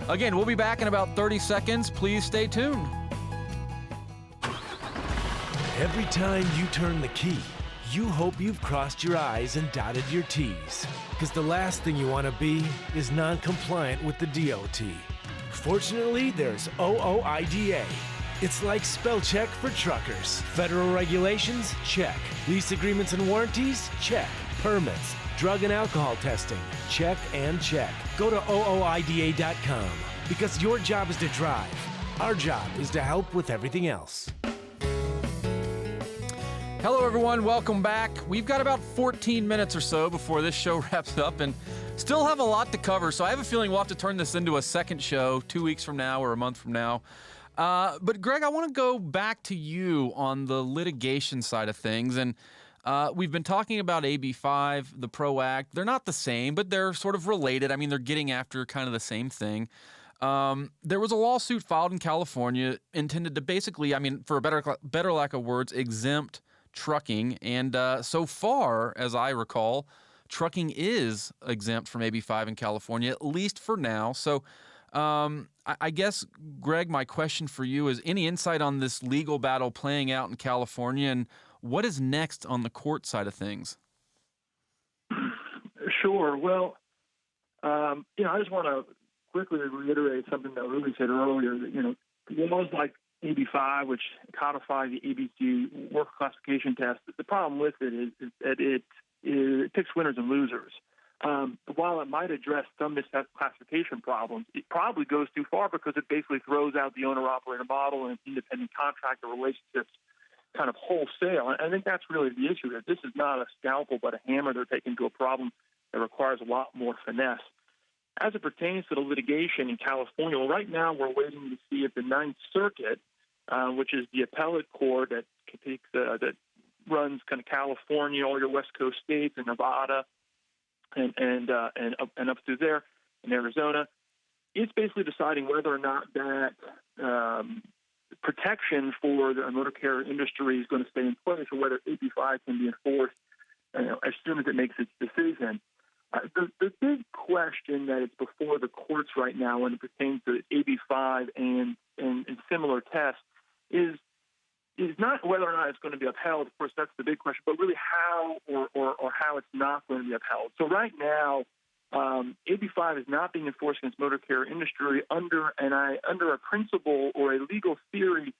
again, we'll be back in about 30 seconds. Please stay tuned. Every time you turn the key, you hope you've crossed your I's and dotted your T's, because the last thing you want to be is non-compliant with the DOT. Fortunately, there's OOIDA. It's like spell check for truckers. Federal regulations? Check. Lease agreements and warranties? Check. Permits, drug and alcohol testing? Check and check. Go to OOIDA.com, because your job is to drive. Our job is to help with everything else. Hello, everyone. Welcome back. We've got about 14 minutes or so before this show wraps up and still have a lot to cover. So I have a feeling we'll have to turn this into a second show 2 weeks from now or a month from now. But Greg, I want to go back to you on the litigation side of things. And we've been talking about AB5, the PRO Act. They're not the same, but they're sort of related. I mean, they're getting after kind of the same thing. There was a lawsuit filed in California intended to basically, I mean, for a better lack of words, exempt trucking. And so far, as I recall, trucking is exempt from AB5 in California, at least for now. So I guess, Greg, my question for you is any insight on this legal battle playing out in California, and what is next on the court side of things? Sure. Well, I just want to quickly reiterate something that Lewie said earlier, that, laws like AB5, which codify the ABC work classification test, the problem with it is that it picks winners and losers. While it might address some misclassification problems, it probably goes too far because it basically throws out the owner-operator model and independent contractor relationships kind of wholesale. And I think that's really the issue here. This is not a scalpel but a hammer they're taking to a problem that requires a lot more finesse. As it pertains to the litigation in California, well, right now we're waiting to see if the Ninth Circuit, which is the appellate court that runs kind of California, all your West Coast states, and Nevada, and up through there in Arizona, it's basically deciding whether or not that protection for the motor carrier industry is going to stay in place, or whether AB5 can be enforced as soon as it makes its decision. The big question that is before the courts right now when it pertains to AB5 and similar tests is not whether or not it's going to be upheld. Of course, that's the big question, but really how or how it's not going to be upheld. So right now, AB5 is not being enforced against motor carrier industry under a principle or a legal theory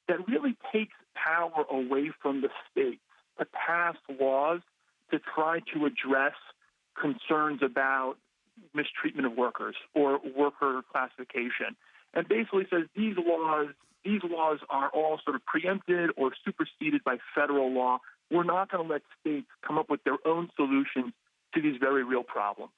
that really takes power away from the states to pass laws to try to address concerns about mistreatment of workers or worker classification, and basically says these laws are all sort of preempted or superseded by federal law. We're not going to let states come up with their own solutions to these very real problems.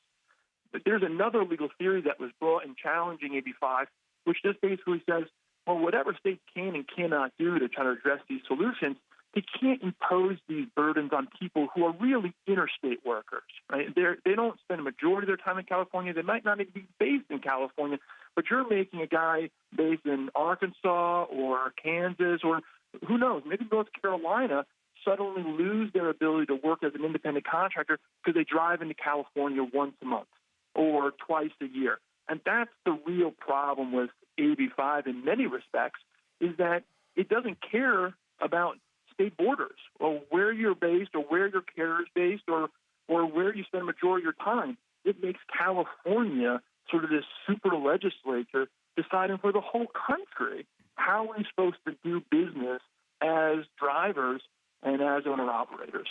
But there's another legal theory that was brought in challenging AB5, which just basically says, well, whatever states can and cannot do to try to address these solutions, they can't impose these burdens on people who are really interstate workers. Right? They don't spend a majority of their time in California. They might not even be based in California, but you're making a guy based in Arkansas or Kansas or who knows, maybe North Carolina suddenly lose their ability to work as an independent contractor because they drive into California once a month or twice a year. And that's the real problem with AB5 in many respects, is that it doesn't care about state borders or where you're based or where your carrier is based or where you spend the majority of your time. It makes California sort of this super legislature deciding for the whole country how we're supposed to do business as drivers and as owner-operators.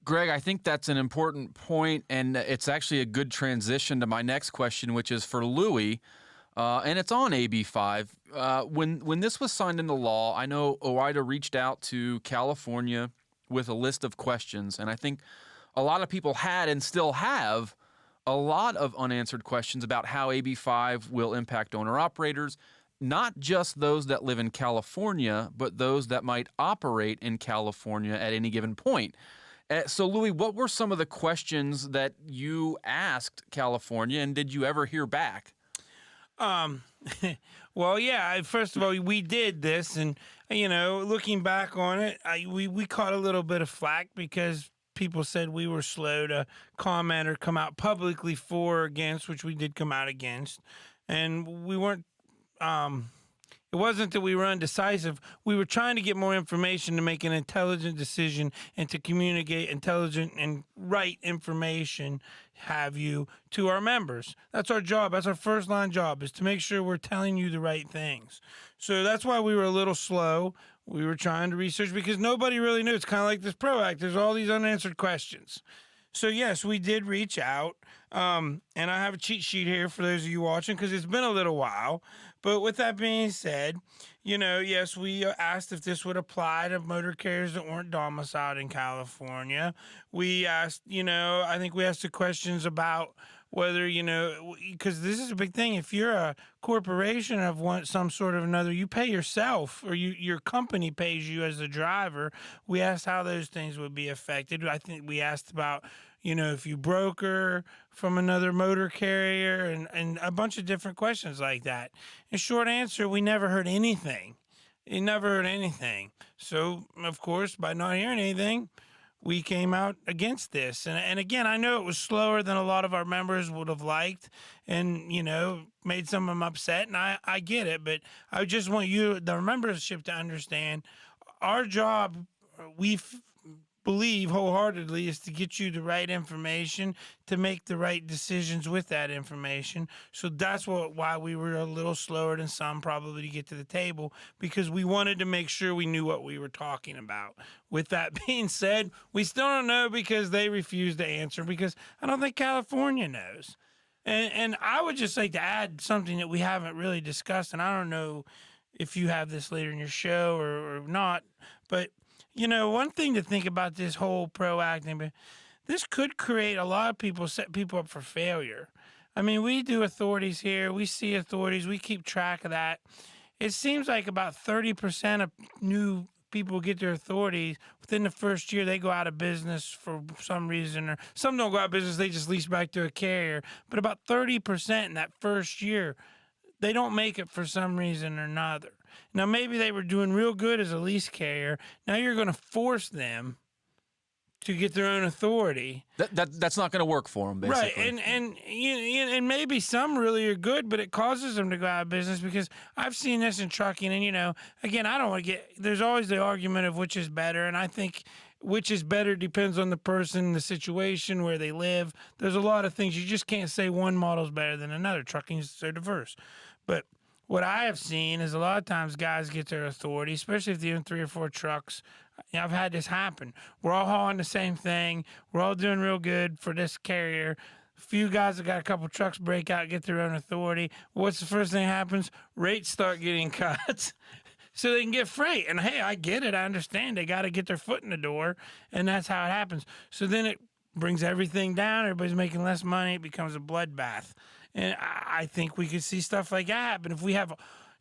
Greg, I think that's an important point, and it's actually a good transition to my next question, which is for Lewie, and it's on AB5. When this was signed into law, I know OOIDA reached out to California with a list of questions, and I think a lot of people had and still have a lot of unanswered questions about how AB5 will impact owner-operators, not just those that live in California, but those that might operate in California at any given point. So, Lewie, what were some of the questions that you asked California, and did you ever hear back? Well, yeah, first of all, we did this, and, looking back on it, we caught a little bit of flack because people said we were slow to comment or come out publicly for or against, which we did come out against. And we weren't, it wasn't that we were undecisive. We were trying to get more information to make an intelligent decision and to communicate intelligent and right information, to our members. That's our job. That's our first line job, is to make sure we're telling you the right things. So that's why we were a little slow. We were trying to research because nobody really knew. It's kind of like this PRO Act. There's all these unanswered questions. So, yes, we did reach out, and I have a cheat sheet here for those of you watching because it's been a little while. But with that being said, yes, we asked if this would apply to motor carriers that weren't domiciled in California. We asked, I think we asked the questions about whether, because this is a big thing. If you're a corporation of some sort of another, you pay yourself, or your company pays you as the driver. We asked how those things would be affected. I think we asked about, if you broker from another motor carrier, and a bunch of different questions like that. In short answer, we never heard anything. We never heard anything. So, of course, by not hearing anything, we came out against this. And again, I know it was slower than a lot of our members would have liked, and, made some of them upset, and I get it, but I just want the membership, to understand our job, believe wholeheartedly, is to get you the right information, to make the right decisions with that information. So that's why we were a little slower than some probably to get to the table, because we wanted to make sure we knew what we were talking about. With that being said, we still don't know, because they refused to answer, because I don't think California knows. And I would just like to add something that we haven't really discussed, and I don't know if you have this later in your show or not, but one thing to think about this whole proacting, this could create a lot of people, set people up for failure. I mean, we do authorities here. We see authorities. We keep track of that. It seems like about 30% of new people get their authorities within the first year. They go out of business for some reason, or some don't go out of business. They just lease back to a carrier. But about 30% in that first year, they don't make it for some reason or another. Now, maybe they were doing real good as a lease carrier. Now you're going to force them to get their own authority. That's not going to work for them, basically. Right, and maybe some really are good, but it causes them to go out of business, because I've seen this in trucking, and, again, I don't want to there's always the argument of which is better, and I think which is better depends on the person, the situation, where they live. There's a lot of things. You just can't say one model's better than another. Trucking is so diverse. But what I have seen is a lot of times guys get their authority, especially if they own 3 or 4 trucks. I've had this happen. We're all hauling the same thing. We're all doing real good for this carrier. A few guys that got a couple trucks break out, get their own authority. What's the first thing that happens? Rates start getting cut so they can get freight. And, hey, I get it. I understand. They got to get their foot in the door, and that's how it happens. So then it brings everything down. Everybody's making less money. It becomes a bloodbath. And I think we could see stuff like that happen if we have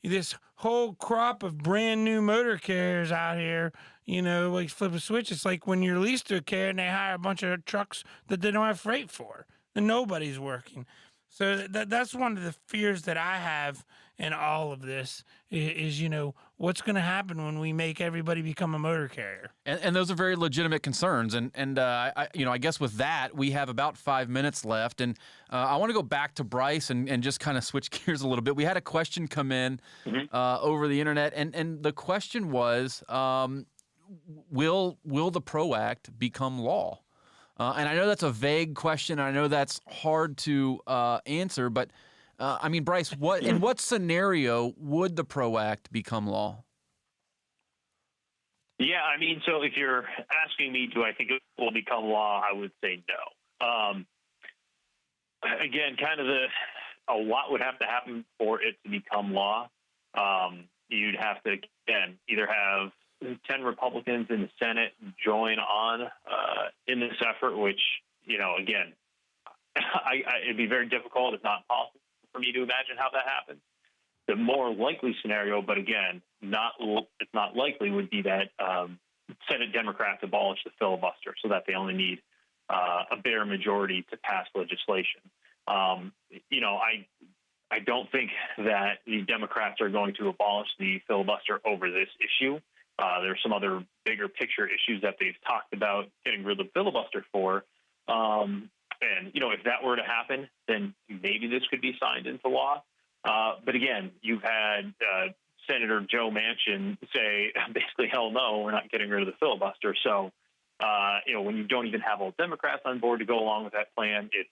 this whole crop of brand new motor carriers out here, like flip a switch. It's like when you're leased to a carrier and they hire a bunch of trucks that they don't have freight for, and nobody's working. So that's one of the fears that I have in all of this is what's going to happen when we make everybody become a motor carrier. And those are very legitimate concerns. And I guess with that, we have about 5 minutes left. And I want to go back to Bryce and just kind of switch gears a little bit. We had a question come in over the internet, and the question was, will the PRO Act become law? And I know that's a vague question. I know that's hard to answer, but Bryce, in what scenario would the PRO Act become law? Yeah, so if you're asking me, do I think it will become law, I would say no. Again, a lot would have to happen for it to become law. You'd have to, again, either have 10 Republicans in the Senate join on in this effort, which, again, it'd be very difficult, if not possible, for me to imagine how that happens. The more likely scenario, but again, it's not likely, would be that Senate Democrats abolish the filibuster so that they only need a bare majority to pass legislation. I don't think that the Democrats are going to abolish the filibuster over this issue. There are some other bigger picture issues that they've talked about getting rid of the filibuster for. And, if that were to happen, then maybe this could be signed into law. But again, you've had Senator Joe Manchin say basically, hell no, we're not getting rid of the filibuster. So, when you don't even have all Democrats on board to go along with that plan, it's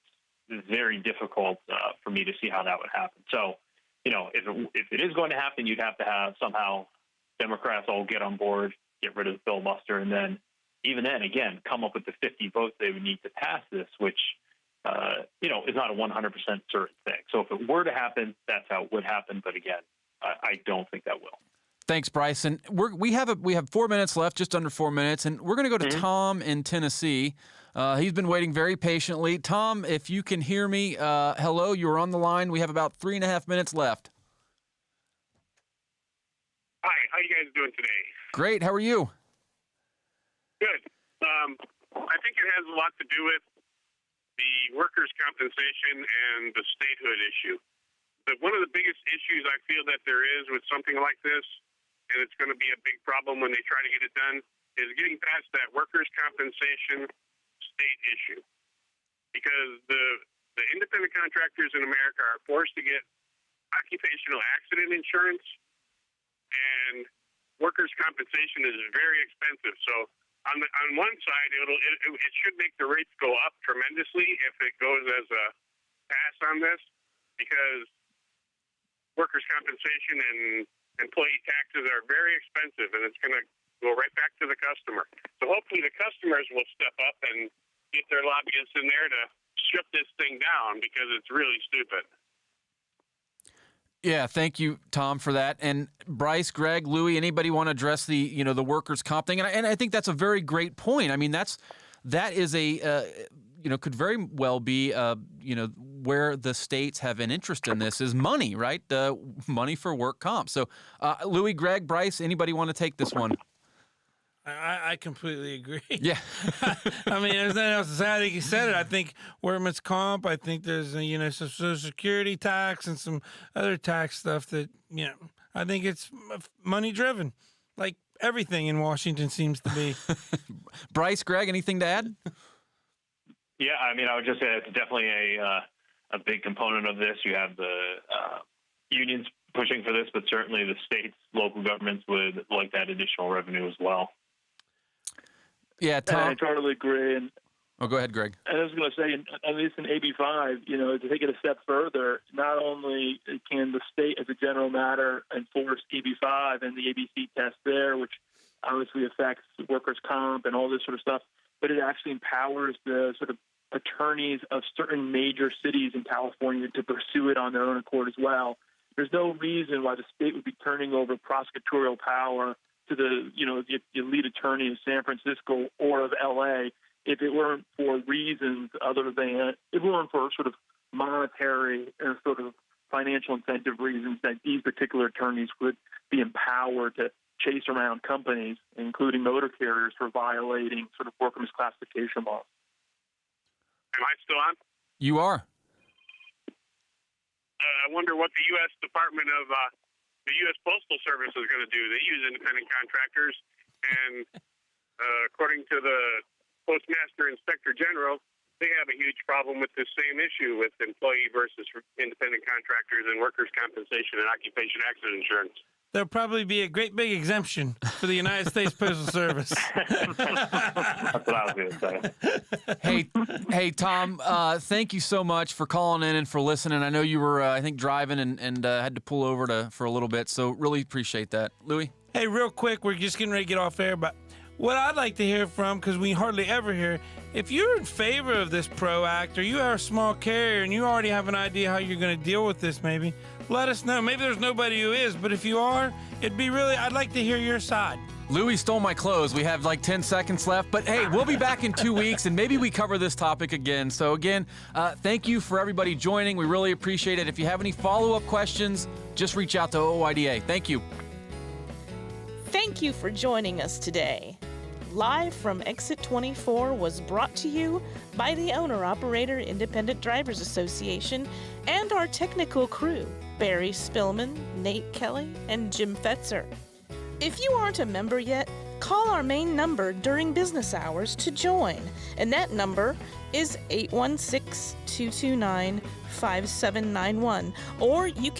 very difficult for me to see how that would happen. So, if it is going to happen, you'd have to have somehow Democrats all get on board, get rid of the filibuster, and then even then, again, come up with the 50 votes they would need to pass this, which, is not a 100% certain thing. So if it were to happen, that's how it would happen. But again, I don't think that will. Thanks, Bryce. And we have 4 minutes left, just under 4 minutes, and we're going to go to Tom in Tennessee. He's been waiting very patiently. Tom, if you can hear me, hello, you're on the line. We have about 3.5 minutes left. Hi, how you guys doing today? Great. How are you? Good. I think it has a lot to do with the workers' compensation and the statehood issue. But one of the biggest issues I feel that there is with something like this, and it's going to be a big problem when they try to get it done, is getting past that workers' compensation state issue. Because the independent contractors in America are forced to get occupational accident insurance, and workers' compensation is very expensive. So on one side, it should make the rates go up tremendously if it goes as a pass on this, because workers' compensation and employee taxes are very expensive, and it's going to go right back to the customer. So hopefully the customers will step up and get their lobbyists in there to strip this thing down, because it's really stupid. Yeah, thank you, Tom, for that. And Bryce, Greg, Lewie, anybody want to address the workers' comp thing? And I think that's a very great point. I mean, that is could very well be where the states have an interest in this is money, right? Money for work comp. So, Lewie, Greg, Bryce, anybody want to take this one? I completely agree. Yeah. I mean, there's nothing else to say. I think he said it. I think workman's comp. I think there's some Social Security tax and some other tax stuff that I think it's money driven, like everything in Washington seems to be. Bryce, Greg, anything to add? Yeah, I mean, I would just say it's definitely a big component of this. You have the unions pushing for this, but certainly the states, local governments would like that additional revenue as well. Yeah, Tom. I totally agree. And go ahead, Greg. I was going to say, at least in AB5, to take it a step further, not only can the state, as a general matter, enforce AB5 and the ABC test there, which obviously affects workers' comp and all this sort of stuff, but it actually empowers the sort of attorneys of certain major cities in California to pursue it on their own accord as well. There's no reason why the state would be turning over prosecutorial power to the elite attorney of San Francisco or of L.A. if it weren't for reasons other than, if it weren't for sort of monetary or sort of financial incentive reasons that these particular attorneys would be empowered to chase around companies, including motor carriers, for violating sort of workers' classification laws. Am I still on? You are. I wonder what the U.S. Department of the U.S. Postal Service is going to do. They use independent contractors, and according to the Postmaster Inspector General, they have a huge problem with this same issue with employee versus independent contractors and workers' compensation and occupation accident insurance. There'll probably be a great big exemption for the United States Postal Service. That's what I was going to say. Hey, Tom, thank you so much for calling in and for listening. I know you were, I think, driving and had to pull over for a little bit, so really appreciate that. Lewie? Hey, real quick, we're just getting ready to get off air, but what I'd like to hear from, because we hardly ever hear, if you're in favor of this PRO Act or you are a small carrier and you already have an idea how you're going to deal with this, maybe, let us know. Maybe there's nobody who is, but if you are, I'd like to hear your side. Lewie stole my clothes. We have like 10 seconds left, but hey, we'll be back in 2 weeks and maybe we cover this topic again. So again, thank you for everybody joining. We really appreciate it. If you have any follow-up questions, just reach out to OOIDA. Thank you. Thank you for joining us today. Live from Exit 24 was brought to you by the Owner-Operator Independent Drivers Association and our technical crew, Barry Spillman, Nate Kelly, and Jim Fetzer. If you aren't a member yet, call our main number during business hours to join, and that number is 816-229-5791, or you can